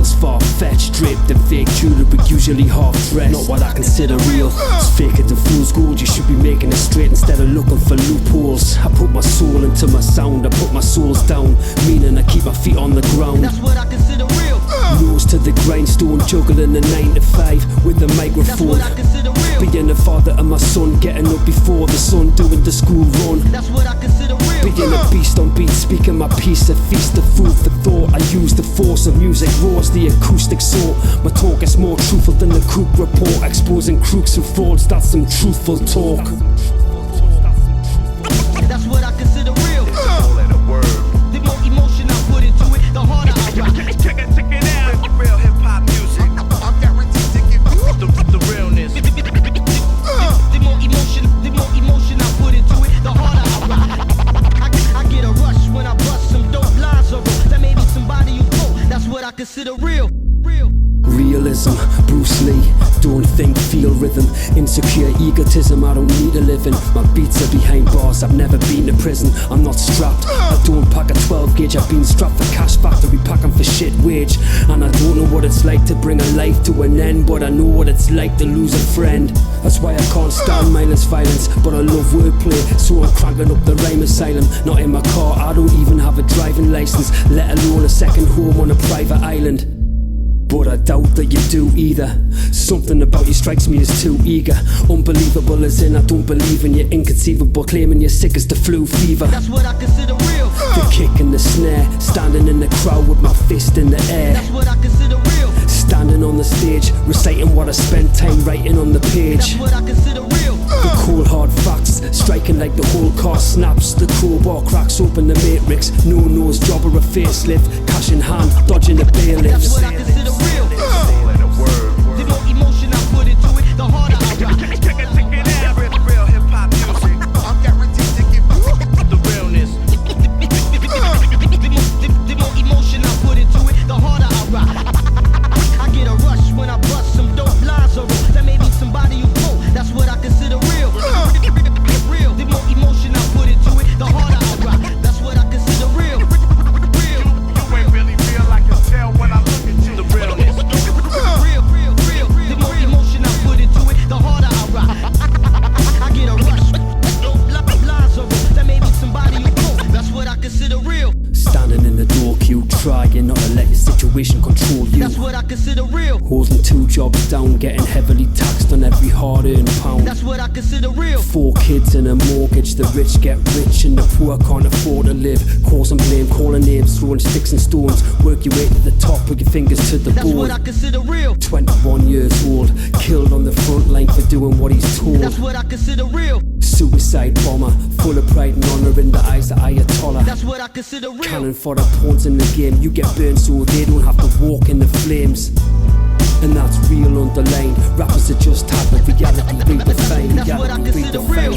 sounds far-fetched, draped in fake jewelry, usually half-dressed. Not what I consider real. It's fake at the fool's gold. You should be making it straight instead of looking for loopholes. I put my soul into my sound, I put my souls down, meaning I keep my feet on the ground. That's what I consider real. Nose to the grindstone, juggling a 9 to 5 with the microphone. That's what I consider real. Being a father of my son, getting up before the sun, doing the school run. That's what I consider real. Being a beast on beat, speaking my piece, a feast of food for thought. I use the force of music, roars the acoustic sort. My talk is more truthful than the Cook report, exposing crooks and frauds. That's some truthful talk. That's what I consider real. The more emotion I put into it, the harder I rock. Check it out. Real hip hop music. I'm guaranteed to give you the realness. The more emotion I put into it, the harder I rock. I get a rush when I bust some dope lines or roll. That may be somebody you quote. That's what I consider real. Realism, Bruce Lee, don't think, feel rhythm. Insecure egotism, I don't need a living. My beats are behind bars, I've never been to prison. I'm not strapped, I don't pack a 12 gauge. I've been strapped for cash factory, packing for shit wage. And I don't know what it's like to bring a life to an end, but I know what it's like to lose a friend. That's why I can't stand mindless violence, but I love wordplay, so I'm cranking up the rhyme asylum. Not in my car, I don't even have a driving license, let alone a second home on a private island. But I doubt that you do either. Something about you strikes me as too eager. Unbelievable as in I don't believe in you. Inconceivable, claiming you're sick as the flu fever. That's what I consider real. The kick and the snare, standing in the crowd with my fist in the air. That's what I consider real. Standing on the stage, reciting what I spent time writing on the page. That's what I consider real. The cold hard facts, striking like the whole car snaps. The crowbar cracks open the matrix. No nose job or a facelift, cash in hand, dodging the bailiffs. That's what I consider real. The more emotion I put into it, the harder I rock. Check it out. Real hip hop music. I'm guaranteed to give you the realness. The more emotion I put into it, the harder I rock. I get a rush when I bust some dope lines or roll. That may be somebody you quote. That's what I consider real. Real. The more emotion I put into it, the harder I rock. That's what I consider real. Real. You ain't really real, I can tell when I look at you. The realness. Real. The more emotion I put into it, the harder I rock. I get a rush. Dope lines or roll. That may be somebody you quote. That's what I consider real. Standing in the door queue, trying not to let your situation control you. That's what I consider real. Holding 2 jobs down, getting heavily taxed on every hard-earned pound. That's what I consider real. 4 kids and a mortgage, the rich get rich and the poor can't afford to live. Cause and blame, calling names, throwing sticks and stones. Work your way to the top, put your fingers to the That's board. what I consider real. 21 years old, killed on the front line for doing what he's told. That's what I consider real. Suicide bomber, full of pride and honor in the eyes of Ayatollah. That's what I consider real. Cannon for the pawns in the game, you get burned so they don't have to walk in the flames. And that's real underlined. Rappers are just type of reality redefined. That's what I consider real.